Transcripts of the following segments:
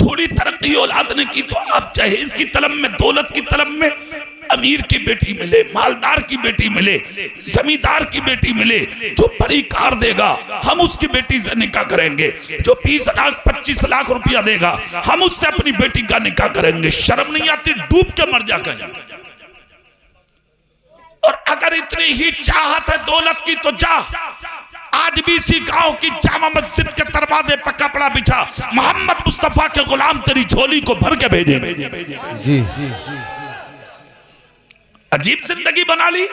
थोड़ी तरक्की औलाद ने की तो अब जहेज की तलब में, दौलत की तलब में अमीर की बेटी मिले, मालदार की बेटी मिले, जमींदार की बेटी मिले, जो बड़ी कार देगा हम उसकी बेटी से निकाह करेंगे, जो 20 लाख 25 लाख रुपया देगा हम उससे अपनी बेटी का निकाह करेंगे। शर्म नहीं आती? डूब के मर जा कहीं। और अगर इतनी ही चाहत है दौलत की तो जा, आज भी इसी गांव की जामा मस्जिद के दरवाजे पर कपड़ा बिछा, मोहम्मद मुस्तफा के गुलाम तेरी झोली को भर के भेजेंगे। जी अजीब जिंदगी बना ली।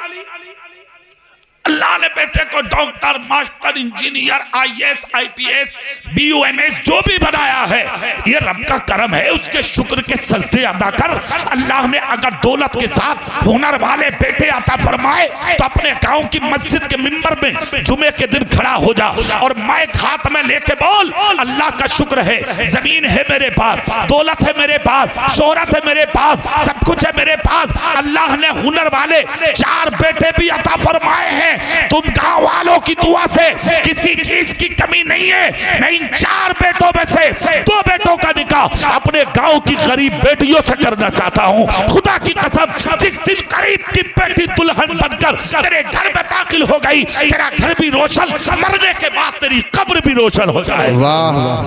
अल्लाह ने बेटे को doctor, master, engineer, IAS, IPS, BOMS जो भी बनाया है ये रब का करम है, उसके शुक्र के सजदे अदा कर। अल्लाह ने अगर दौलत के साथ हुनर वाले बेटे अता फरमाए तो अपने गांव की मस्जिद के मिंबर में जुमे के दिन खड़ा हो जा और माइक हाथ में लेके बोल, अल्लाह का शुक्र है, जमीन है मेरे पास, दौलत है मेरे पास, शोहरत है मेरे पास, सब कुछ है मेरे पास। अल्लाह ने हुनर वाले 4 बेटे भी अता फरमाए हैं। तुम गांव वालों की दुआ से किसी चीज की कमी नहीं है। मैं इन 4 बेटों में से 2 बेटों का निकाह अपने गांव की गरीब बेटियों से करना चाहता हूं। खुदा की कसम, जिस दिन गरीब की बेटी दुल्हन बनकर तेरे घर में दाखिल हो गई, तेरा घर भी रोशन, मरने के बाद तेरी कब्र भी रोशन हो जाए। वाह वाह।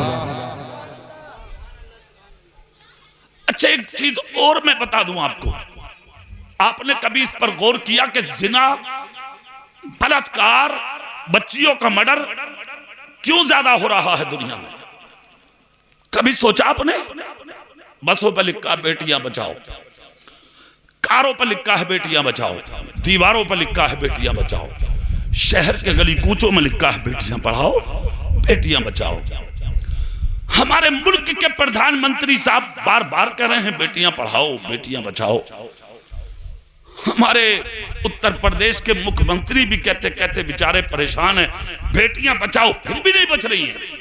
अच्छा, एक चीज और मैं बता दूं आपको, आपने कभी इस पर गौर किया कि जिना, बलात्कार, बच्चियों का मर्डर क्यों ज्यादा हो रहा है दुनिया में? कभी सोचा आपने? बसों पर लिखा है बेटियां बचाओ, कारों पर लिखा है बेटियां बचाओ, दीवारों पर लिखा है बेटियां बचाओ, शहर के गली कूचों में लिखा है बेटियां पढ़ाओ, बेटियां बचाओ। हमारे मुल्क के प्रधानमंत्री साहब बार बार कह रहे हैं बेटियां पढ़ाओ, बेटियां बचाओ। हमारे उत्तर प्रदेश के मुख्यमंत्री भी कहते कहते बेचारे परेशान हैं, बेटियां बचाओ, फिर भी नहीं बच रही हैं।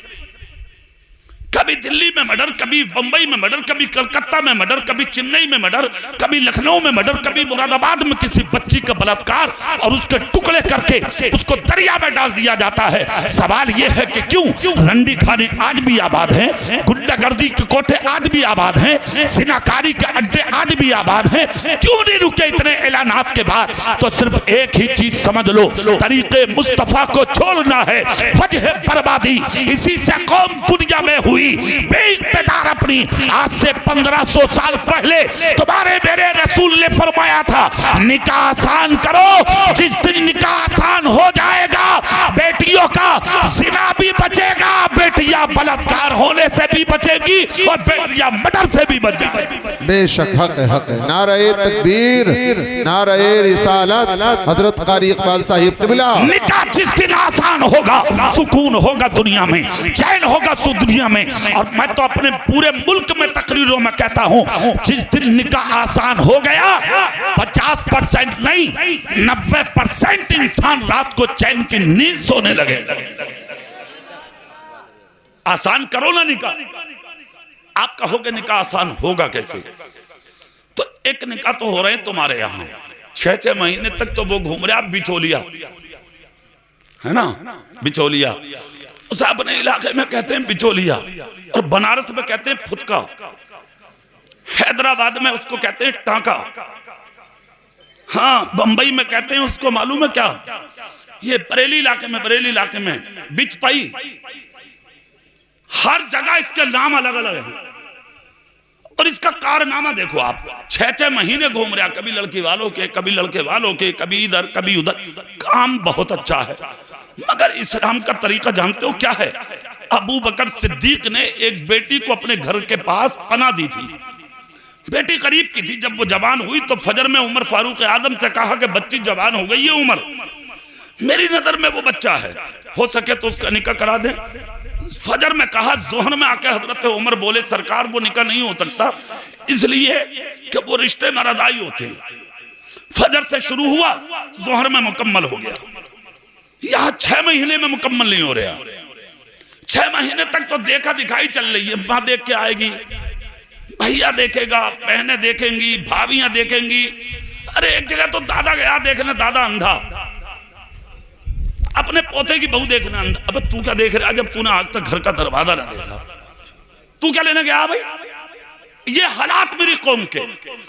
कभी दिल्ली में मर्डर, कभी बंबई में मर्डर, कभी कलकत्ता में मर्डर, कभी चेन्नई में मर्डर, कभी लखनऊ में मर्डर, कभी मुरादाबाद में किसी बच्ची का बलात्कार और उसके टुकड़े करके उसको दरिया में डाल दिया जाता है। सवाल यह है कि क्यों रंडी खाने आज भी आबाद हैं, गुंडागर्दी के कोठे आज भी आबाद हैं, सिनाकारी के अड्डे आज भी आबाद हैं, क्यों नहीं रुके इतने ऐलानात के बाद? तो सिर्फ एक ही चीज समझ लो, तरीके मुस्तफा को छोड़ना है, वजह बर्बादी। इसी से कौम दुनिया में हुई बेइख्तियार अपनी। आज से 1500 साल पहले तुम्हारे मेरे रसूल ने फरमाया था, निकाह आसान करो। जिस दिन निकाह आसान हो जाएगा, बेटियों का जिना भी बचेगा, बेटियां बलात्कार होने से भी बचेगी और बेटियां मर्डर से भी बच जाएंगी। बेशक हक है, हक है। नारे तकबीर, नारे रिसालत, हजरत कारी इकबाल साहिब क़िबला। निकाह जिस दिन आसान होगा, सुकून होगा दुनिया में, चैन होगा दुनिया में। और मैं तो अपने पूरे मुल्क में तकरीरों में कहता हूं, जिस दिन निकाह आसान हो गया, 50% नहीं 90% इंसान रात को चैन की नींद सोने लगे। आसान करो ना निकाह। आप कहोगे निकाह आसान होगा कैसे? तो एक निकाह तो हो रहे हैं तुम्हारे यहां, 6-6 महीने तक तो वो घूम रहे, आप बिचौलिया है ना, बिचौलिया। उसे अपने इलाके में कहते हैं बिचौलिया, और बनारस में कहते हैं फुदका, हैदराबाद में उसको कहते हैं टांका, हाँ बंबई में कहते हैं उसको मालूम है क्या, ये बरेली इलाके में बिचपाई। हर जगह इसके नाम अलग अलग है। और इसका कारनामा देखो आप, 6-6 महीने घूम रहा, कभी लड़की वालों के, कभी लड़के वालों के, कभी इधर कभी उधर। काम बहुत अच्छा है, मगर इस्लाम का तरीका जानते हो क्या है? अबू बकर सिद्दीक ने एक बेटी को अपने घर के पास पनाह दी थी। बेटी करीब की थी, जब वो जवान हुई तो फजर में उमर फारूक आजम से कहा कि बच्ची जवान हो गई है उमर, मेरी नजर में वो बच्चा है, हो सके तो उसका निकाह करा दें। फजर में कहा, जोहर में आके हजरत उमर बोले, सरकार वो निकाह नहीं हो सकता, इसलिए कि वो रिश्ते में रज़ाई होते हैं। फजर से शुरू हुआ, जोहर में मुकम्मल हो गया। यहाँ 6 महीने में मुकम्मल नहीं हो रहा। 6 महीने तक तो देखा दिखाई चल रही है। माँ देख के आएगी, भैया देखेगा, बहनें देखेंगी, भाभियां देखेंगी। अरे एक जगह तो दादा गया देखने, दादा अंधा, अपने पोते की बहू देखने अंधा। अब तू क्या देख रहा है जब तूने आज तक घर का दरवाजा ना देखा? तू क्या लेने गया भाई? ये हालात मेरी कौम के,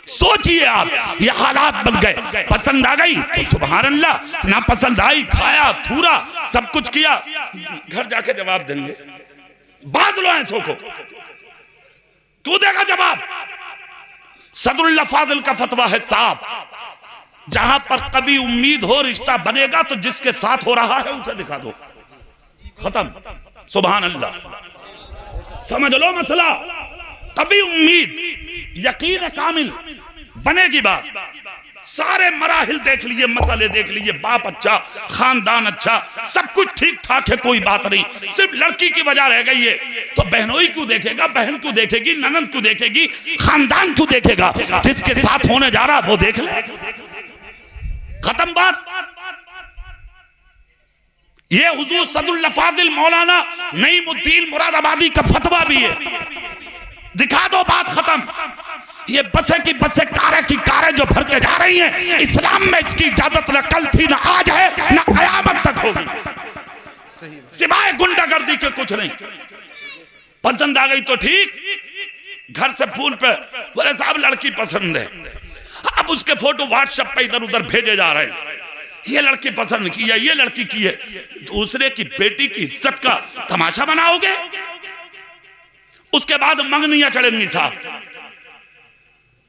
सोचिए आप, ये हालात बन गए। पसंद आ गई तो सुभान अल्लाह, ना पसंद आई खाया थूरा सब कुछ किया, घर जाके जवाब देंगे। बांध लो ऐसों को, क्यों देगा जवाब? सदरुल्लाह फाजिल का फतवा है साफ, जहां पर कभी उम्मीद हो रिश्ता बनेगा तो जिसके साथ हो रहा है उसे दिखा दो, खत्म। सुभान अल्लाह, समझ लो मसला। कभी उम्मीद, यकीन कामिल बनेगी बात, सारे मराहिल देख लिए, मसले देख लिए, बाप अच्छा, खानदान अच्छा, सब कुछ ठीक ठाक है, कोई बात नहीं, सिर्फ लड़की की वजह रह गई है, तो बहनोई क्यों देखेगा, बहन क्यों देखेगी, ननद क्यों देखेगी, खानदान क्यों देखेगा? जिसके साथ होने जा रहा वो देख ले, खत्म बात। ये हुजूर सदरुल्लाह फाजिल मौलाना नईमुद्दीन मुरादाबादी का फतवा भी है, दिखा दो बात खत्म। ये बसे की बसे, कारें की कारें जो भर के जा रही हैं, इस्लाम में इसकी इजाजत न कल थी, न आज है, न कयामत तक होगी, सिवाय गुंडागर्दी के कुछ नहीं। पसंद आ गई तो ठीक, घर से फूल पे बोले साहब लड़की पसंद है, अब उसके फोटो व्हाट्सएप पे इधर उधर भेजे जा रहे हैं, ये लड़की पसंद की है, ये लड़की की है। दूसरे की बेटी की इज्जत का तमाशा बनाओगे? उसके बाद मंगनियां चढ़ेंगी साहब,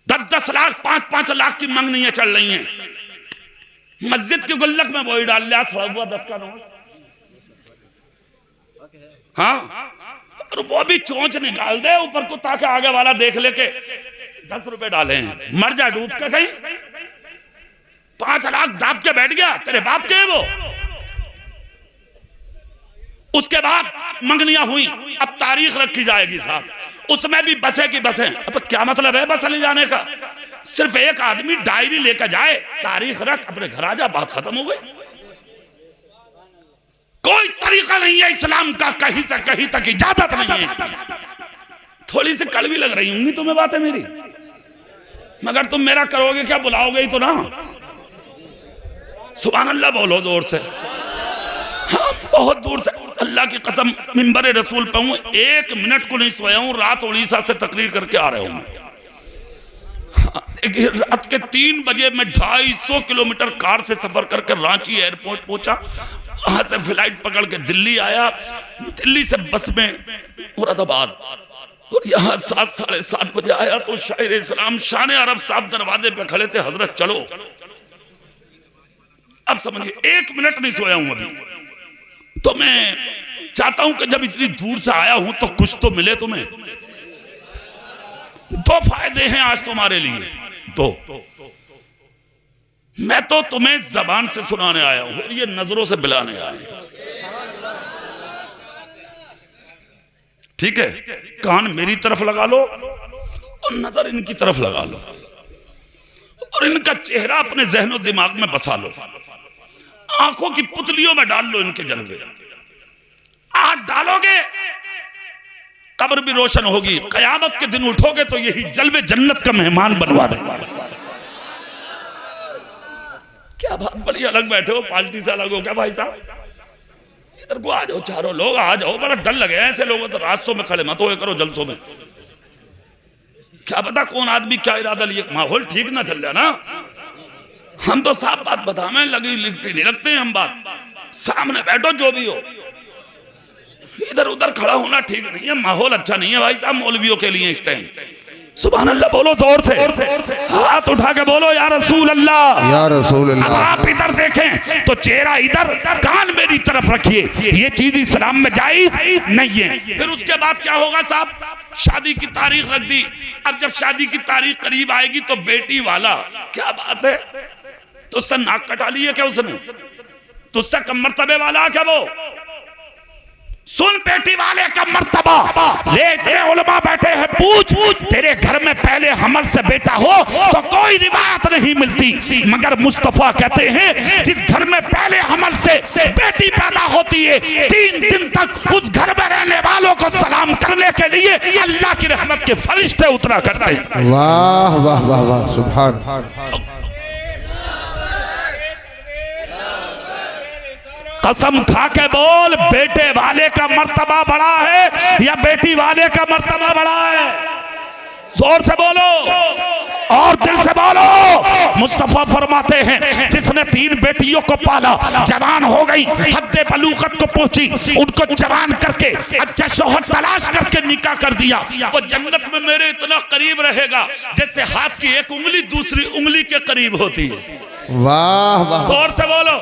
10-10 लाख 5-5 लाख की मंगनियां चल रही हैं। मस्जिद के गुल्लक में वही डाल लिया, सड़ा हुआ 10 का नोट, हाँ, और वो भी चोंच निकाल दे ऊपर को, ताकि आगे वाला देख ले के 10 रुपए डाले हैं, मर जा डूब के कहीं। 5 लाख दाब के बैठ गया, तेरे बाप के वो। उसके बाद मंगनियां हुई, अब तारीख रखी जाएगी साहब, उसमें भी बसे की बसें। अब क्या मतलब है बस ले जाने का? सिर्फ एक आदमी डायरी लेकर जाए, तारीख रख, अपने घर आ जा, बात खत्म हो गई। कोई तरीका नहीं है इस्लाम का, कहीं से कहीं तक इजाजत नहीं है इसकी। थोड़ी सी कड़वी लग रही होंगी तुम्हें बातें मेरी, मगर तुम मेरा करोगे क्या, बुलाओगे ही तो ना। सुभान अल्लाह बोलो जोर से। हाँ, बहुत दूर से अल्लाह की कसम मिंबर रसूल पे हूं, 1 मिनट को नहीं सोया हूं, रात उड़ीसा से तकरीर करके आ रहे हूं। हाँ, रात के 3 बजे मैं 250 किलोमीटर कार से सफर करके रांची एयरपोर्ट पहुंचा, वहां से फ्लाइट पकड़ के दिल्ली आया, दिल्ली से बस में मुरादाबाद, और यहाँ 7 साढ़े 7 बजे आया तो शायर इस्लाम शान अरब साहब दरवाजे पे खड़े थे, हजरत चलो। अब समझिए 1 मिनट नहीं सोया हूं अभी। तो मैं चाहता हूं कि जब इतनी दूर से आया हूं तो कुछ तो मिले तुम्हें। 2 फायदे हैं आज तुम्हारे लिए, 2। मैं तो तुम्हें जबान से सुनाने आया हूं, ये नजरों से बिलाने आया हूं, ठीक है? कान मेरी तरफ लगा लो और नजर इनकी तरफ लगा लो, और इनका चेहरा अपने जहनो दिमाग में बसा लो, आंखों की पुतलियों में डाल लो इनके जलवे। आज डालोगे कब्र भी रोशन होगी, कयामत के दिन उठोगे तो यही जलवे जन्नत का मेहमान बनवा देंगे। क्या बात, बड़ी अलग बैठे हो, पार्टी से अलग हो क्या भाई साहब? इधर को आ जाओ, चारों लोग आ जाओ, बड़ा डर लगे ऐसे लोगों तो रास्तों में खड़े मत हो करो जलसों में, क्या पता कौन आदमी क्या इरादा लिए, माहौल ठीक ना चल रहा ना। हम तो साफ बात बतावे, लगी लिखती नहीं रखते हैं हम बात, सामने बैठो जो भी हो, इधर उधर खड़ा होना ठीक नहीं है, माहौल अच्छा नहीं है भाई साहब मौलवियों के लिए इस टाइम। सुभान अल्लाह बोलो जोर से, हाथ उठा के बोलो या रसूल अल्लाह, या रसूल अल्लाह। अब आप इधर देखें तो चेहरा इधर, कान मेरी तरफ रखिए, ये चीज इस्लाम में जायज नहीं है। फिर उसके बाद क्या होगा साहब? शादी की तारीख रख दी। अब जब शादी की तारीख करीब आएगी तो बेटी वाला, क्या बात है, तो उससे नाक कटा लिए क्या उसने? तो उससे कम मर्तबे वाला क्या वो? सुन बेटी वाले का मर्तबा, ले इतने उलमा बैठे हैं, पूछ तेरे घर में पहले हमल से बेटा हो तो कोई रिवायत नहीं मिलती, मगर मुस्तफा कहते हैं जिस घर में पहले हमल से बेटी पैदा होती है 3 दिन तक उस घर में रहने वालों को सलाम करने के लिए अल्लाह की रहमत के फरिश्ते उतरा करते हैं। वाह वाह वाह वाह, सुभान। कसम खा के बोल, बेटे वाले का मर्तबा बड़ा है या बेटी वाले का मर्तबा बड़ा है? जोर से बोलो और दिल से बोलो। मुस्तफा फरमाते हैं जिसने 3 बेटियों को पाला, जवान हो गई, हद्दे बलूगत को पहुंची, उनको जवान करके अच्छा शौहर तलाश करके निकाह कर दिया, वो जन्नत में मेरे इतना करीब रहेगा जैसे हाथ की एक उंगली दूसरी उंगली के करीब होती है। वाह वाह। जोर से बोलो।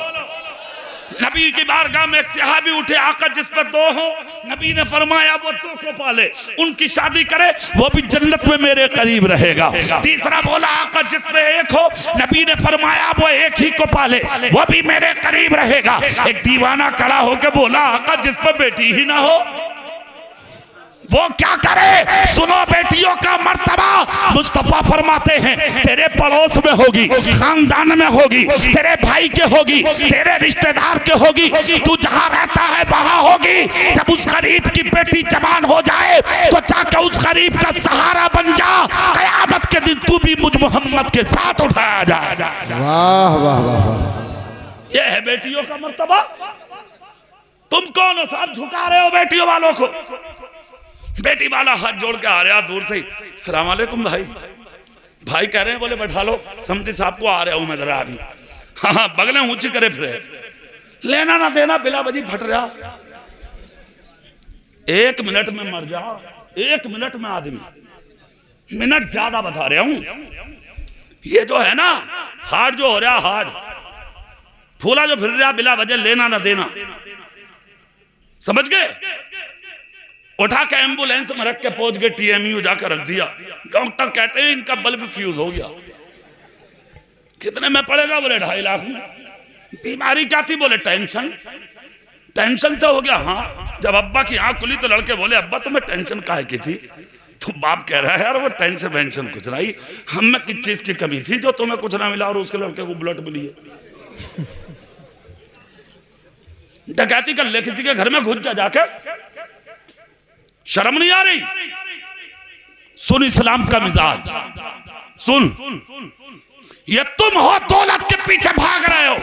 नबी की बारगाह में एक सहाबी उठे, आका जिस पर 2 हो, नबी ने फरमाया वो 2 को पाले, उनकी शादी करे, वो भी जन्नत में मेरे करीब रहेगा। तीसरा बोला आका जिस पे 1 हो, नबी ने फरमाया वो 1 ही को पाले, वो भी मेरे करीब रहेगा। एक दीवाना खड़ा होकर बोला आका जिस पर बेटी ही ना हो वो क्या करे? सुनो बेटियों का मर्तबा, मुस्तफा फरमाते हैं तेरे पड़ोस में होगी, खानदान में होगी, तेरे भाई के होगी, तेरे रिश्तेदार के होगी, तू जहां रहता है वहां होगी। जब उस गरीब की बेटी जवान हो जाए तो जाकर उस गरीब का सहारा बन जा, कयामत के दिन तू भी मुझ मोहम्मद के साथ उठाया जाए। वाह वाह वाह। यह है बेटियों का मर्तबा। तुम कौन हो साहब झुका रहे हो बेटियों वालों को? बेटी वाला हाथ जोड़ के आ रहा दूर से ही, सलाम वालेकुम भाई। भाई कह रहे हैं, बोले बैठा लो, समझी साहब को आ रहा हूं मैं जरा अभी। हाँ बगलें ऊंची करे फिरे, लेना ना देना बिला बजी फट रहा। 1 मिनट में मर जा, 1 मिनट में आदमी, मिनट ज्यादा बता रहा हूं। ये जो है ना हार्ट जो हो रहा, हार्ट फूला जो फिर रहा बिला वजह, लेना ना देना, समझ गए? उठा के एम्बुलेंस में रख के पहुंच गए, TMU जाकर रख दिया। डॉक्टर कहते हैं इनका बल्ब फ्यूज हो गया। कितने में पड़ेगा? बोले 2.5 लाख में। बीमारी क्या थी? बोले टेंशन। टेंशन से हो गया। हाँ, जब अब्बा की आंख खुली तो लड़के बोले अब्बा तुम्हें टेंशन काहे की थी? तो बाप कह रहा है यार वो टेंशन वेंशन कुछ नहीं, हम में किस चीज की कमी थी जो तुम्हें कुछ ना मिला और उसके लड़के को ब्लड मिली है। डकैती कर ले किसी के घर में घुस जा जाके, शर्म नहीं आ रही? सुन इस्लाम का मिजाज, सुन। ये तुम हो दौलत के पीछे भाग रहे हो,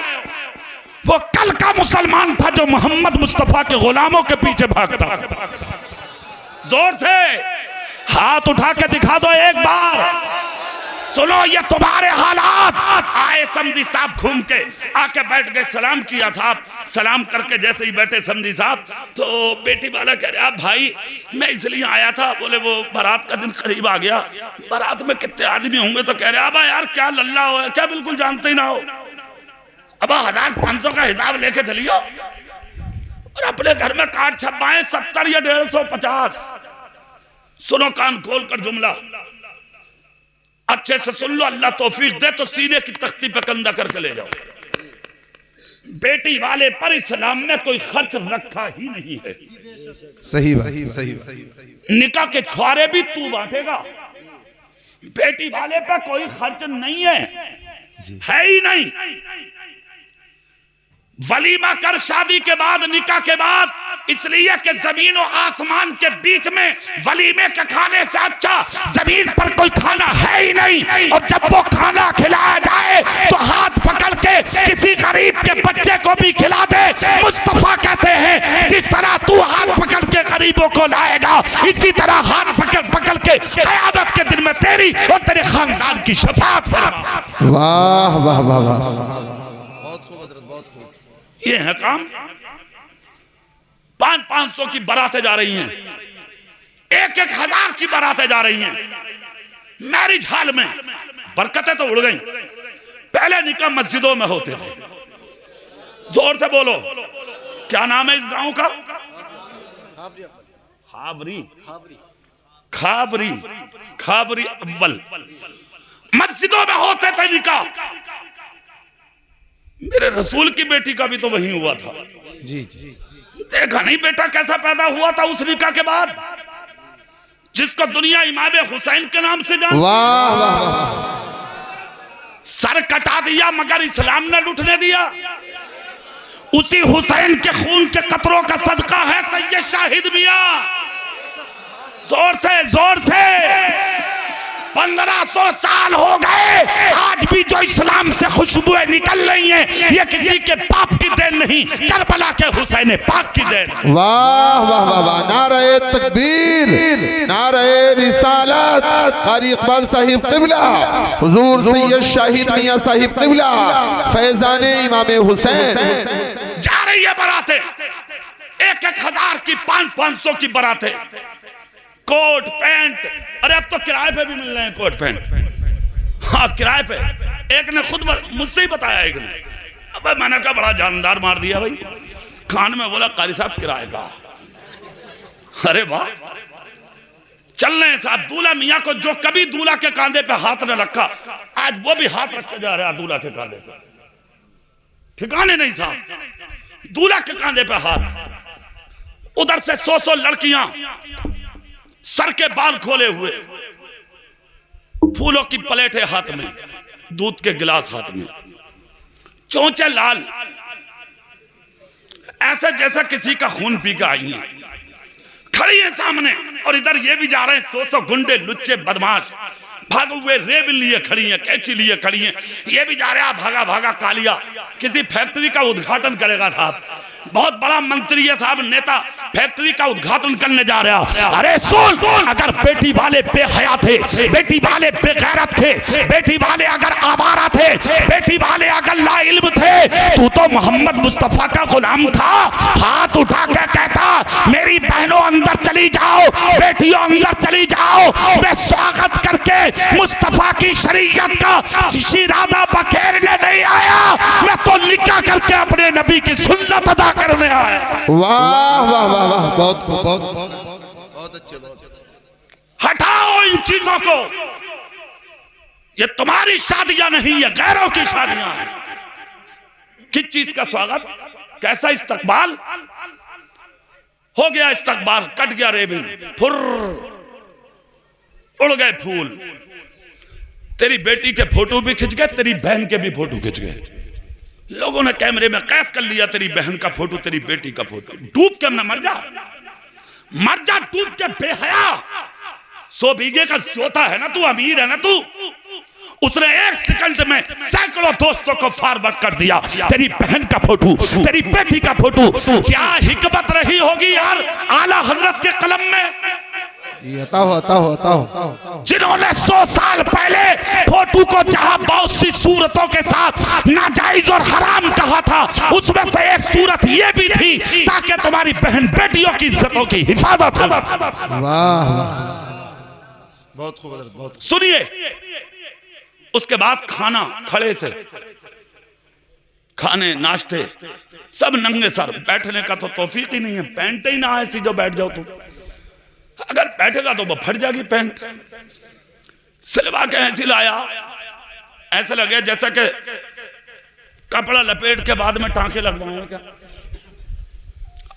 वो कल का मुसलमान था जो मोहम्मद मुस्तफा के गुलामों के पीछे भागता। जोर से हाथ उठा के दिखा दो एक बार। सुनो ये तुम्हारे हालात। आए समझी साहब घूम के आके बैठ गए, सलाम किया साहब, सलाम करके जैसे ही बैठे समझी साहब तो बेटी वाला कह रहा भाई मैं इसलिए आया था। बोले वो बारात का दिन करीब आ गया, बारात में कितने आदमी होंगे? तो कह रहे अब यार क्या लल्ला हो क्या, बिल्कुल जानते ही ना हो। अब 1500 का हिसाब लेके चलियो और अपने घर में कार्ड छपवाएं 70 या 150। सुनो कान खोल कर जुमला अच्छे से सुन लो, अल्लाह तौफीक दे तो सीने की तख्ती पे कंधा करके ले जाओ। बेटी वाले पर इस्लाम में कोई खर्च रखा ही नहीं है। सही बात, सही बात। निकाह के छुआरे भी तू बांटेगा, बेटी वाले पे कोई खर्च नहीं है ही नहीं। वलीमा कर शादी के बाद, निकाह के बाद, इसलिए कि जमीन और आसमान के बीच में वलीमे के खाने से अच्छा जमीन पर कोई खाना है ही नहीं। और जब वो खाना खिलाया जाए तो हाथ पकड़ के किसी गरीब के बच्चे को भी खिला दे। मुस्तफा कहते हैं जिस तरह तू हाथ पकड़ के गरीबों को लाएगा, इसी तरह हाथ पकड़ पकड़ के क़यामत के दिन में तेरी और तेरे खानदान की शफाअत फरमा। वाह वाह वाह वाह। ये है काम। 500 की बारातें जा रही हैं, 1,000 की बारातें जा रही हैं मैरिज हॉल में। बरकतें तो उड़ गई। पहले निकाह मस्जिदों में होते थे। जोर से बोलो क्या नाम है इस गांव का? खाबरी। खाबरी खाबरी अव्वल मस्जिदों में होते थे निकाह। मेरे रसूल की बेटी का भी तो वहीं हुआ था। जी जी। देखा नहीं बेटा कैसा पैदा हुआ था उस निकाह के बाद, जिसको दुनिया इमाम हुसैन के नाम से जानती। वाह वाह वाह। सर कटा दिया मगर इस्लाम ने लुटने दिया। उसी हुसैन के खून के कतरों का सदका है सैयद शाहिद मियां। जोर से 1500 साल हो गए, आज भी जो इस्लाम से खुशबुएं निकल रही हैं, ये किसी के पाप की देन नहीं, करबला के हुसैन पाक की देन। वाह वाह वाह वाह, नारे तकबीर, नारे रिसालत, कारी इकबाल साहिब क़िबला, हुजूर सैयद शाहिद मियां साहिब क़िबला, फैज़ाने इमाम हुसैन। जा रही है बारातें, 1,000 की 500 की बारातें, कोट पैंट। अरे अब तो किराए पे भी मिल रहे हैं कोट पैंट, हाँ किराए पे। एक ने खुद मुझसे ही बताया, एक ने, अब मैंने कहा बड़ा जानदार मार दिया भाई, खान में बोला कारी साहब किराए का। अरे वाह, चल रहे हैं साहब। दूल्हा मियाँ को जो कभी दूल्हा के कांधे पे हाथ न रखा, आज वो भी हाथ रख के जा रहा है दूल्हा के कांधे पे, ठिकाने नहीं साहब, दूल्हा के कांधे पे हाथ। उधर से 100 लड़कियां सर के बाल खोले हुए, फूलों की प्लेटें हाथ में, दूध के गिलास हाथ में, चोंचे लाल, ऐसा जैसा किसी का खून पी के आई है, खड़ी है सामने। और इधर ये भी जा रहे हैं 100 गुंडे, लुच्चे, बदमाश, भागे हुए रेबिन लिए खड़ी हैं, कैंची लिए खड़ी हैं। ये भी जा रहा भागा भागा कालिया, किसी फैक्ट्री का उद्घाटन करेगा साहब, बहुत बड़ा मंत्री है साहब, नेता, फैक्ट्री का उद्घाटन करने जा रहा। अरे सुन, अगर बेटी वाले बेहया थे, बेटी वाले बेगैरत थे, बेटी वाले अगर आवारा थे, बेटी वाले अगर लाइल्म थे, तू तो मोहम्मद मुस्तफा का गुलाम था। हाथ उठा के कहता मेरी बहनों अंदर चली जाओ, बेटियों अंदर चली जाओ, मैं स्वागत करके मुस्तफा की शरीयत का शिरादा बखेरने नहीं आया, मैं तो निकाह करके अपने नबी की सुन्नत अदा करने आया। वाह वाह वाह वाह, बहुत बहुत अच्छे, बहुत। हटाओ इन चीजों को, ये तुम्हारी शादियां नहीं, ये गैरों की शादियां हैं। किस चीज का स्वागत, कैसा इस्तकबाल हो गया, इस्तकबाल कट गया रेबिन, फुर उड़ गए फूल। तेरी बेटी के फोटो भी खिंच गए, तेरी बहन के भी फोटो खिंच गए, लोगों ने कैमरे में कैद कर लिया तेरी बहन का फोटो, तेरी बेटी का फोटो। डूब के ना मर जा, मर जा डूब के बेहया। 100 बीघे का जोता है ना तू, अमीर है ना तू, उसने 1 सेकंड में सैकड़ों दोस्तों को फॉरवर्ड कर दिया, तेरी बहन का फोटो, तेरी बेटी का फोटो। क्या हिकमत रही होगी यार आला हजरत के कलम में, जिन्होंने 100 साल पहले फोटो को जहां बहुत सी सूरतों के साथ नाजायज और हराम कहा था, उसमें से एक सूरत ये भी थी ताकि तुम्हारी बहन बेटियों की इज्जतों की हिफाजत हो। वाह बहुत खूब, बहुत। सुनिए, उसके बाद खाना, खड़े से खाने नाश्ते सब नंगे सर, बैठने का तो तौफीक ही नहीं है, पैंट ही ना है सीधो बैठ जाओ तुम, अगर बैठेगा तो वो फट जाएगी पैंट। सिलवा के ऐसी लाया, ऐसे लगे जैसा कि कपड़ा लपेट के बाद में टांके लगवाए क्या,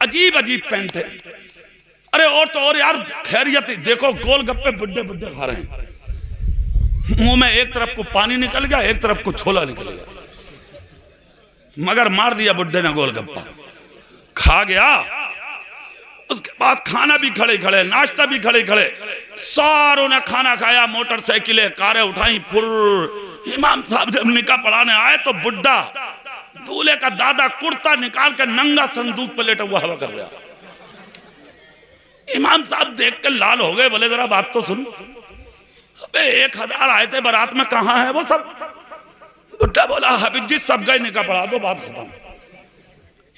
अजीब अजीब पैंट है। अरे और तो और यार खैरियत, देखो गोलगप्पे बुड्ढे बुड्ढे खा रहे हैं, मुंह में एक तरफ को पानी निकल गया, एक तरफ को छोला निकल गया, मगर मार दिया बुड्ढे ने गोलगप्पा, खा गया। उसके बाद खाना भी खड़े खड़े, नाश्ता भी खड़े खड़े, सारों ने खाना खाया, मोटरसाइकिलें कारें उठाई, फुर। इमाम साहब जब निकाह पढ़ाने आए तो बुड्ढा दूल्हे का दादा कुर्ता निकाल कर नंगा संदूक पर लेटा हुआ हवा कर रहा। इमाम साहब देख कर लाल हो गए, बोले जरा बात तो सुन, अबे 1000 आए थे बारात में, कहाँ है वो सब? बुड्ढा बोला हाफिज जी सब गए, निकाह पढ़ा दो, बात खत्म।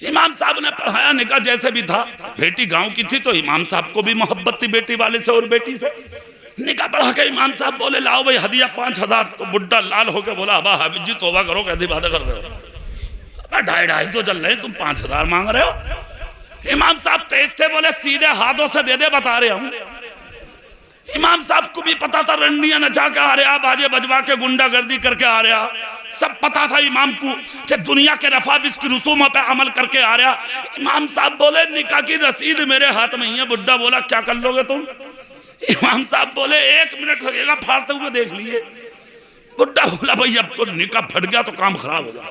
इमाम साहब ने पढ़ाया, निकाह जैसे भी था, बेटी गांव की थी तो इमाम साहब को भी मोहब्बत थी बेटी वाले से और बेटी से। निकाह पढ़ा के इमाम साहब बोले लाओ भाई हदिया 5000। तो बुड्ढा लाल होकर बोला अबा हाफिज जी तौबा करो, कैसी बातें कर रहे हो, अबा 2.5 तो चल रहे, तुम 5000 मांग रहे हो। इमाम साहब तेज थे, बोले सीधे हाथों से दे दे, बता रहे हम। इमाम साहब को भी पता था रंडियां नचा के आ रहा, बाजे बजवा के गुंडागर्दी करके आ रहा, सब पता था इमाम को कि दुनिया के रफाविस की रसूमों पे अमल करके आ रहा। इमाम साहब बोले निकाह की रसीद मेरे हाथ में ही है। बुड्ढा बोला क्या कर लोगे तुम? इमाम साहब बोले 1 मिनट लगेगा, फाड़ते हुए देख लिए। बुड्ढा बोला भाई अब तो निकाह फट गया तो काम खराब हो जाएगा,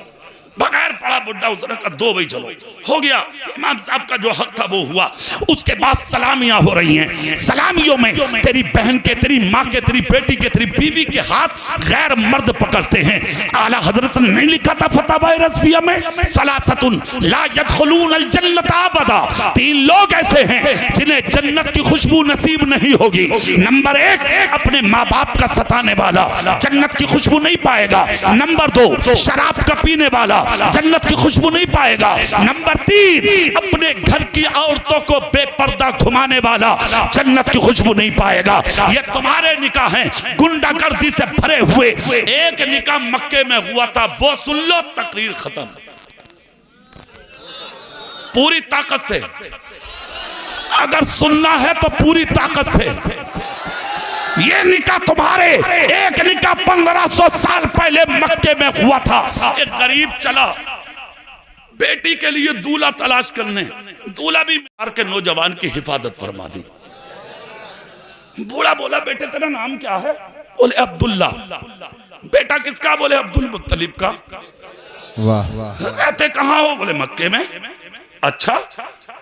बगैर पढ़ा बुढ़ा उसने कहा 2 बजे चलो, हो गया। इमाम साहब का जो हक था वो हुआ। उसके बाद सलामियां हो रही हैं। सलामियों में तेरी बहन के, तेरी माँ के, तेरी बेटी के, तेरी बीवी के हाथ गैर मर्द पकड़ते हैं। आला हजरत ने नहीं लिखा था फतवा रज़विया में, सलासतुन ला यदखुलून अल जन्नत अबदा, 3 लोग ऐसे हैं जिन्हें जन्नत की खुशबू नसीब नहीं होगी। नंबर 1 अपने माँ बाप का सताने वाला जन्नत की खुशबू नहीं पाएगा। नंबर 2 शराब का पीने वाला जन्नत की खुशबू नहीं पाएगा। नंबर 3 अपने घर की औरतों को बेपर्दा घुमाने वाला जन्नत की खुशबू नहीं पाएगा। ये तुम्हारे निकाह हैं गुंडागर्दी से भरे हुए। एक निकाह मक्के में हुआ था, वो सुन लो, तकरीर खत्म। पूरी ताकत से, अगर सुनना है तो पूरी ताकत से। ये निकाह तुम्हारे, एक निकाह 1500 साल पहले मक्के में हुआ था। एक गरीब चला बेटी के लिए दूल्हा तलाश करने, दूल्हा भी मार के नौजवान की हिफाजत फरमा दी। बूढ़ा बोला बेटे तेरा नाम क्या है? बोले अब्दुल्ला। बेटा किसका? बोले अब्दुल मुत्तलिब का। वाह वाह। रहते कहाँ हो? बोले मक्के में। अच्छा।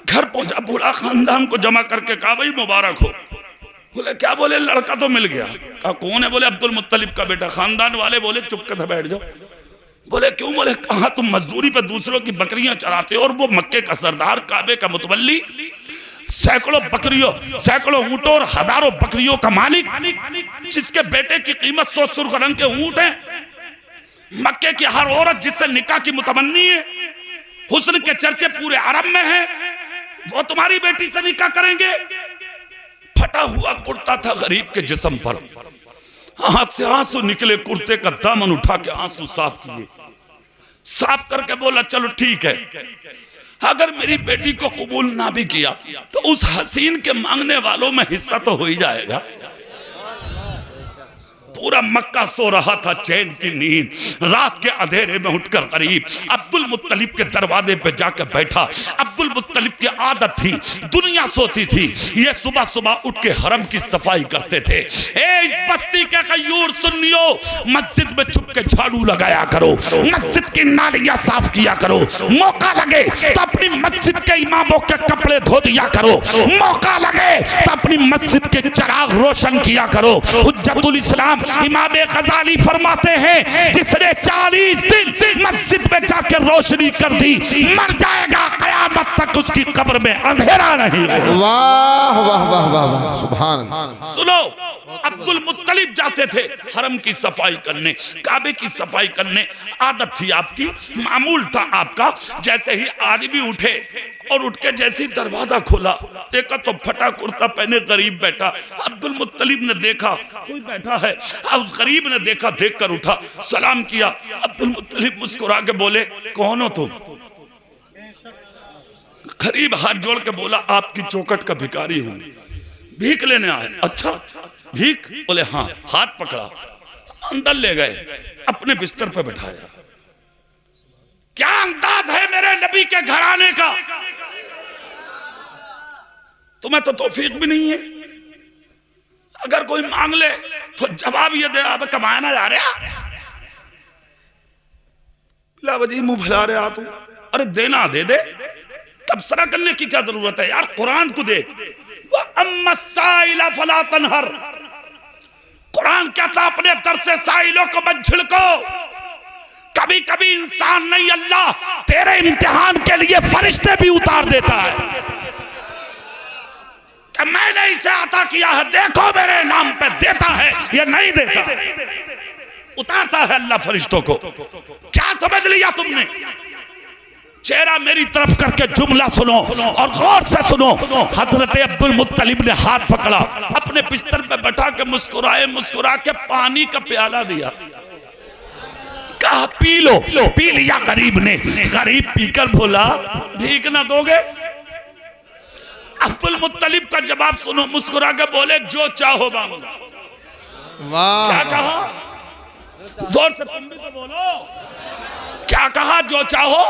घर पहुंचा, बूढ़ा खानदान को जमा करके कहा भाई मुबारक हो। बोले क्या? बोले लड़का तो मिल गया। कहा कौन है? बोले अब्दुल मुत्तलिब का बेटा। खानदान वाले बोले चुप कर बैठ जाओ। बोले क्यों? बोले कहा तुम मजदूरी पे दूसरों की बकरियां चराते हो और वो मक्के का सरदार, काबे का मुतवल्ली, सैकड़ों बकरियों, सैकड़ों ऊंटों और हजारों बकरियों का मालिक, जिसके बेटे की कीमत 100 सुर्ख रंग के ऊंट है, मक्के की हर औरत जिससे निकाह की मुतमन्नी है, हुस्न के चर्चे पूरे अरब में हैं, वो तुम्हारी बेटी से निकाह करेंगे? फटा हुआ कुर्ता था गरीब के जिस्म पर, आंख से आंसू निकले, कुर्ते का दामन उठा के आंसू साफ किए। साफ करके बोला चलो ठीक है, अगर मेरी बेटी को कबूल ना भी किया तो उस हसीन के मांगने वालों में हिस्सा तो हो ही जाएगा। पूरा मक्का सो रहा था चैन की नींद। रात के अंधेरे में उठकर गरीब अब्दुल मुत्तलिब के दरवाजे पे जाकर बैठा। अब्दुल मुत्तलिब की आदत थी, दुनिया सोती थी, ये सुबह सुबह उठ के हरम की सफाई करते थे। इस बस्ती के गयूर सुन्नियों, मस्जिद में छुप के झाड़ू लगाया करो, मस्जिद की नालियां साफ किया करो, मौका लगे तो अपनी मस्जिद के इमामों के कपड़े धो दिया करो, मौका लगे तो अपनी मस्जिद के चिराग रोशन किया करो। हुज्जतुल इस्लाम इमाम गजाली फरमाते हैं जिसने 40 दिन मस्जिद में जाकर रोशनी कर दी, मर जाएगा, कयामत तक उसकी कब्र में अंधेरा नहीं। वाह वाह वाह वाह, सुभान। सुनो, अब्दुल मुत्तलिब जाते थे हरम की सफाई करने, काबे की सफाई करने, आदत थी आपकी, मामूल था आपका। जैसे ही आदमी उठे और उठ के जैसे ही दरवाजा खोला, देखा तो फटा कुर्ता पहने गरीब बैठा। अब्दुल मुत्तलिब ने देखा कोई बैठा है, उस गरीब ने देखा, देख कर उठा, सलाम किया। अब्दुल मुत्तलिब मुस्कुरा के बोले कौन हो तुम? गरीब हाथ जोड़ के बोला आपकी चौखट का भिखारी हूं, भीख लेने आए। अच्छा भीख? बोले हाँ। हाथ पकड़ा, अंदर ले गए, अपने बिस्तर पे बैठाया। क्या अंदाज है मेरे नबी के घराने का! तुम्हें तो तौफीक भी नहीं है, अगर कोई मांग ले तो जवाब ये दे अब कमाना जा रहा, बिला वजह मुंह फैला रहा तू। अरे देना दे दे, तबसरा करने की क्या जरूरत है यार? कुरान को दे, फला तनहर। कुरान कहता अपने दर से साइलों को मत झिड़को। कभी कभी इंसान नहीं, अल्लाह तेरे इम्तिहान के लिए फरिश्ते भी उतार देता है कि मैंने इसे अता किया है, देखो मेरे नाम पे देता है या नहीं देता। उतारता है अल्लाह फरिश्तों को। क्या समझ लिया तुमने? चेहरा मेरी तरफ करके जुमला सुनो और गौर से सुनो। हजरत अब्दुल मुत्तलिब ने हाथ पकड़ा, अपने बिस्तर पे बैठा के मुस्कुराए, मुस्कुरा के पानी का प्याला दिया, कहा पी लो। पी लिया गरीब ने। गरीब पीकर बोला भीख ना दोगे? अब्दुल मुत्तलिब का जवाब सुनो, मुस्कुरा के बोले जो चाहो मांगो। वाह। क्या कहा? जोर से तुम भी तो बोलो। क्या कहा? जो चाहो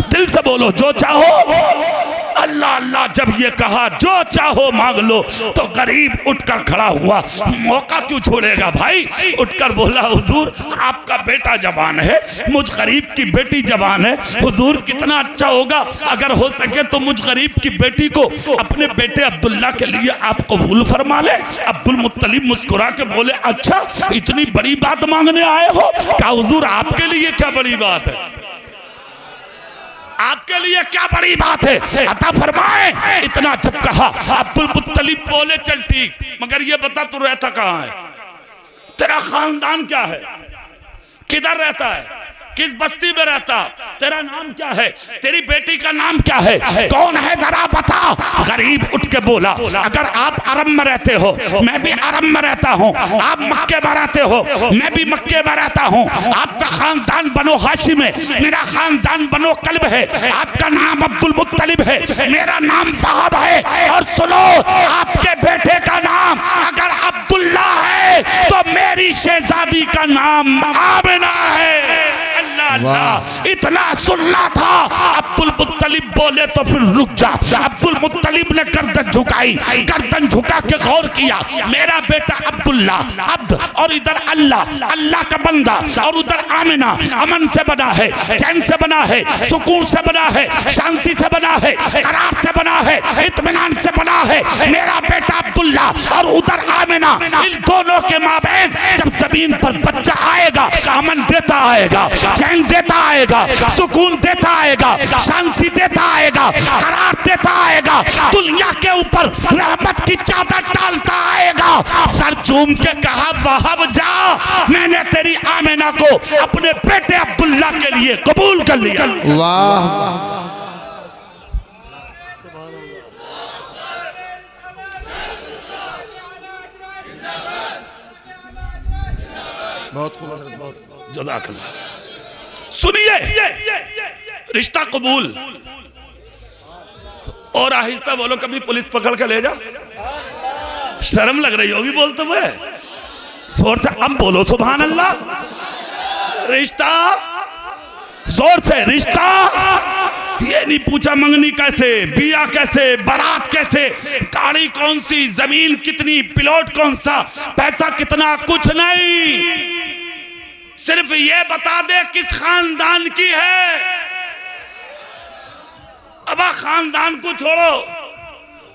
दिल से बोलो जो चाहो। अल्लाह अल्लाह जब ये कहा जो चाहो मांग लो, तो गरीब उठकर खड़ा हुआ। मौका क्यों छोड़ेगा भाई? उठकर बोला हुजूर आपका बेटा जवान है, मुझ गरीब की बेटी जवान है। हुजूर कितना अच्छा होगा अगर हो सके तो मुझ गरीब की बेटी को अपने बेटे अब्दुल्ला के लिए आप कबूल फरमा ले। अब्दुल मुत्तलिब मुस्कुरा के बोले अच्छा इतनी बड़ी बात मांगने आए हो? क्या हुजूर आपके लिए क्या बड़ी बात है? आपके लिए क्या बड़ी बात है, अता फरमाए। इतना जब कहा अब्दुल मुत्तलिब बोले चल ठीक, मगर ये बता तू रहता कहाँ है, तेरा खानदान क्या है, किधर रहता है, किस बस्ती में रहता, तेरा नाम क्या है, तेरी बेटी का नाम क्या है, कौन है जरा बता। गरीब उठ के बोला अगर आप अरब में रहते हो मैं भी अरब में रहता हूँ, आप मक्के में रहते हो मैं भी मक्के में रहता हूँ, आपका खानदान बनो हाशिम है, मेरा खानदान बनो कल्ब है, आपका नाम अब्दुल मुत्तलिब है, मेरा नाम वहाब है, और सुनो आपके बेटे का नाम अगर अब्दुल्ला है तो मेरी शहजादी का नाम आमिना है। अल्लाह इतना सुनना था। अब्दुल मुत्तलिब बोले तो फिर रुक जा। अब्दुल मुत्तलिब ने गर्दन झुकाई, गर्दन झुका के गौर किया मेरा बेटा अब्दुल्ला अब्द, और इधर अल्लाह अल्लाह का बंदा, और उधर आमिना अमन से बना है, चैन से बना है, सुकून से बना है, शांति से बना है, करार से बना है, इत्मीनान से बना है मेरा बेटा अब्दुल्ला, और उधर आमिना। इन दोनों के माबैन जब जमीन पर बच्चा आएगा अमन देता आएगा, चैन देता आएगा, सुकून देता आएगा, शांति देता आएगा, करार देता आएगा, दुनिया के ऊपर रहमत की चादर डालता आएगा। सर चूम के कहा वहाब जा, मैंने तेरी आमिना को अपने बेटे अब्दुल्ला के लिए कबूल कर लिया। वाह बहुत खूब, जज़ाकल्लाह। सुनिए रिश्ता कबूल, और आहिस्ता बोलो कभी पुलिस पकड़ के ले जा, शर्म लग रही होगी बोलते हुए, जोर से अब बोलो सुभान अल्लाह। रिश्ता जोर से, रिश्ता ये नहीं पूछा मंगनी कैसे, बिया कैसे, बारात कैसे, गाड़ी कौन सी, जमीन कितनी, पिलॉट कौन सा, पैसा कितना, कुछ नहीं, सिर्फ ये बता दे किस खानदान की है। अब खानदान को छोड़ो,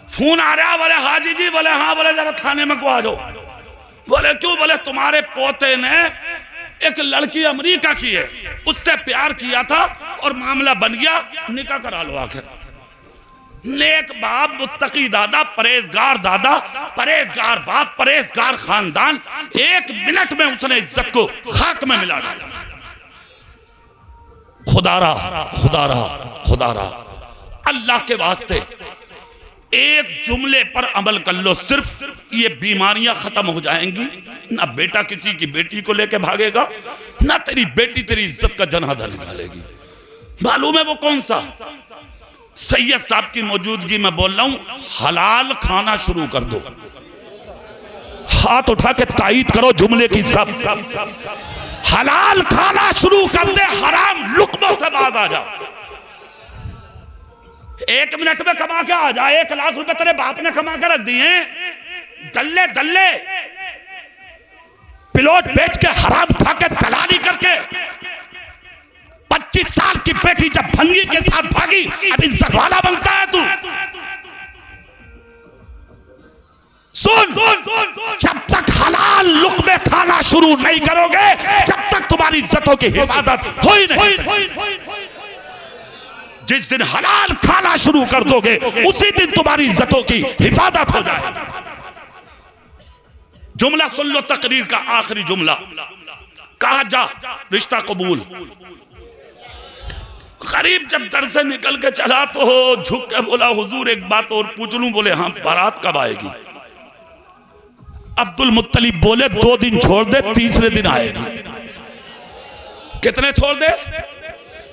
फोन आ रहा, बोले हाजी जी, बोले हाँ, बोले जरा थाने में को आ जाओ, बोले क्यों, बोले तुम्हारे पोते ने एक लड़की अमेरिका की है, उससे प्यार किया था और मामला बन गया, निकाह करा लो आके। नेक बाप, मुत्तकी दादा, परहेजगार दादा, परहेजगार बाप, परहेजगार खानदान, एक मिनट में उसने इज्जत को खाक में मिला डाला। खुदारा खुदारा खुदारा, अल्लाह के वास्ते एक जुमले पर अमल कर लो, सिर्फ ये बीमारियां खत्म हो जाएंगी। ना बेटा किसी की बेटी को लेके भागेगा, ना तेरी बेटी तेरी इज्जत का जनाजा निकालेगी। मालूम है वो कौन सा? सैयद साहब की मौजूदगी में बोल रहा हूं, हलाल खाना शुरू कर दो। हाथ उठा के तायीद करो जुमले की सब, हलाल खाना शुरू कर दे, हराम लुक्मों से बाज आ जा। 1 मिनट में कमा के आ जा। 1 लाख रुपए तेरे बाप ने कमा के रख दिए, दल्ले दल्ले पिलॉट बेच के, हराम खा के, दलाली करके। 25 साल की बेटी जब भंगी के साथ भागी, अब इज्जत वाला बनता है तू। सुन, जब तक हलाल लुक्मे खाना शुरू नहीं करोगे, जब तक तुम्हारी इज्जतों की हिफाजत हो ही नहीं सकती। जिस दिन हलाल खाना शुरू कर दोगे, उसी दिन तुम्हारी इज्जतों की हिफाजत हो जाएगी। जुमला सुन लो, तकरीर का आखिरी जुमला। कहा जा रिश्ता कबूल। गरीब जब दर से निकल के चला तो झुक के बोला हुजूर एक बात और पूछ लूं? बोले हाँ, बारात कब आएगी? अब्दुल मुत्तलिब बोले 2 दिन छोड़ दे, तीसरे दिन आएगी। कितने छोड़ दे?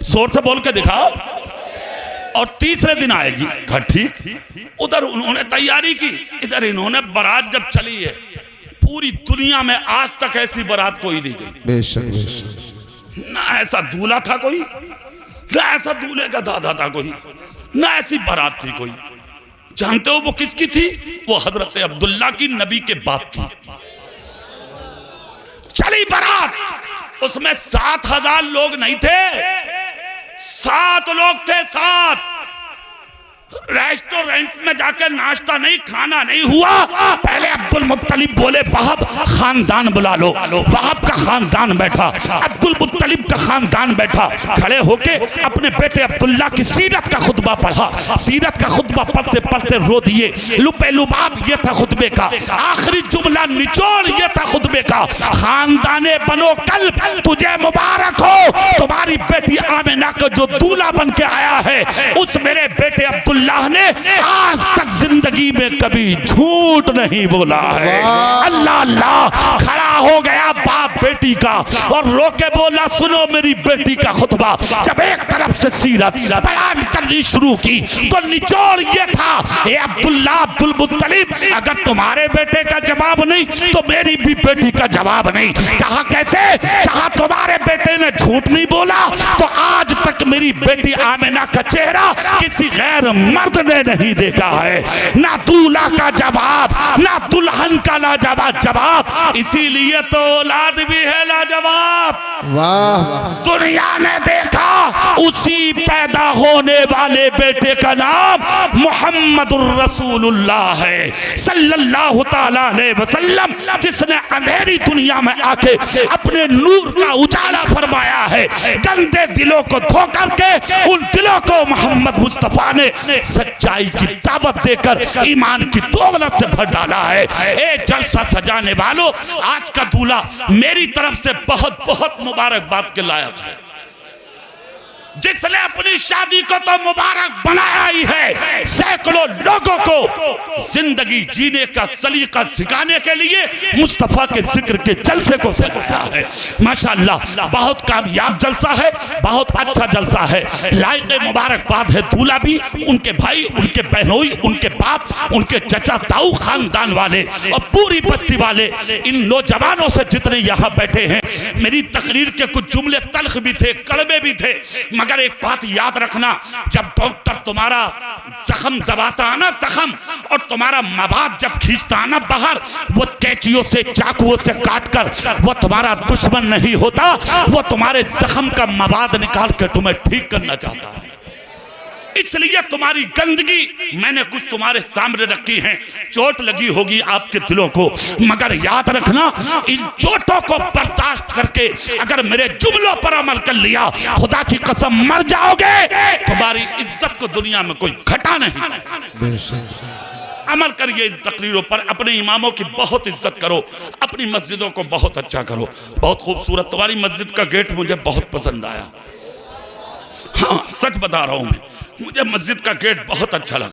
जोर से बोल के दिखाओ। और तीसरे दिन आएगी। कहा ठीक। उधर उन्होंने तैयारी की, इधर इन्होंने बारात जब चली है, पूरी दुनिया में आज तक ऐसी बारात कोई नहीं गई। बेशक बेशक। ना ऐसा दूल्हा था कोई, ना ऐसा दूल्हे का दादा था कोई, ना ऐसी बारात थी कोई। जानते हो वो किसकी थी? वो हजरत अब्दुल्ला की, नबी के बाप की। चली बारात, उसमें 7,000 लोग नहीं थे, 7 लोग थे, 7। रेस्टोरेंट में जाकर नाश्ता नहीं, खाना नहीं हुआ। पहले अब्दुल मुत्तलिब बोले वहाब खानदान बुला लो। वहाब का खानदान बैठा, अब्दुल मुत्तलिब का खानदान बैठा। खड़े होके अपने बेटे अब्दुल्ला की सीरत का खुतबा पढ़ा। सीरत का खुतबा पढ़ते पढ़ते रो दिए। लुबे लुबाब ये था खुतबे का, आखिरी जुमला निचोड़ ये था खुतबे का। खानदाने बनो कल्ब तुझे मुबारक हो, तुम्हारी बेटी आमिना को जो दूल्हा बन के आया है, उस मेरे बेटे अब्दुल्ला ने आज तक जिंदगी में कभी झूठ नहीं बोला है। अल्लाह अल्लाह। खड़ा हो गया बाप बेटी का और रो के बोला सुनो मेरी बेटी का खुतबा। जब एक तरफ से सीरत बयान करनी शुरू की तो निचोड़ ये था, ए अब्दुल्ला अब्दुल मुत्तलिब, अगर तुम्हारे बेटे का जवाब नहीं तो मेरी भी बेटी का जवाब नहीं। कहा कैसे? कहा तुम्हारे बेटे ने झूठ नहीं बोला तो आज तक मेरी बेटी आमिना का चेहरा किसी गैर मर्द ने नहीं देखा है। ना दूल्हा का जवाब, ना दुल्हन का लाजवाब जवाब, इसीलिए तो औलाद भी है लाजवाब। वाह। दुनिया ने देखा उसी पैदा होने वाले बेटे का नाम मुहम्मदुर रसूलुल्लाह है सल्लल्लाहु ताला अलैहि वसल्लम, जिसने अंधेरी दुनिया में आके अपने नूर का उजाला फरमाया है। गंदे दिलों को धो करके उन दिलों को मोहम्मद मुस्तफा ने सच्चाई की दावत देकर ईमान की दौलत से भर डाला है। ए जलसा सजाने वालों, आज का दूल्हा मेरी तरफ से बहुत बहुत मुबारकबाद के लायक है। जिसने अपनी शादी को तो मुबारक बनाया ही है, सैकड़ों लोगों को जिंदगी जीने का सलीका सिखाने के लिए मुस्तफा के जिक्र के जलसे को सजाया है। माशाअल्लाह बहुत कामयाब जलसा है, बहुत अच्छा जलसा है। लायक मुबारकबाद है दूल्हा भी, उनके भाई, उनके बहनोई, उनके बाप, उनके चचा ताऊ खानदान वाले और पूरी बस्ती वाले, इन नौजवानों से जितने यहाँ बैठे हैं। मेरी तकरीर के कुछ जुमले तल्ख भी थे, कड़वे भी थे, मगर एक बात याद रखना, जब डॉक्टर तुम्हारा जख्म दबाता है ना, जख्म, और तुम्हारा मवाद जब खींचता है ना बाहर, वो कैंचियों से चाकुओं से काटकर वो तुम्हारा दुश्मन नहीं होता, वो तुम्हारे जख्म का मवाद निकाल के तुम्हें ठीक करना चाहता है। इसलिए तुम्हारी गंदगी मैंने कुछ तुम्हारे सामने रखी है। चोट लगी होगी आपके दिलों को, मगर याद रखना इन चोटों को बर्दाश्त करके अगर मेरे जुमलों पर अमल कर लिया, खुदा की कसम मर जाओगे। तुम्हारी इज्जत को दुनिया में कोई घटा नहीं। अमल करिए इन तकरीरों पर, अपने इमामों की बहुत इज्जत करो, अपनी मस्जिदों को बहुत अच्छा करो। बहुत खूबसूरत तुम्हारी मस्जिद का गेट मुझे बहुत पसंद आया। हाँ सच बता रहा हूं मैं, मुझे मस्जिद का गेट बहुत अच्छा लगा।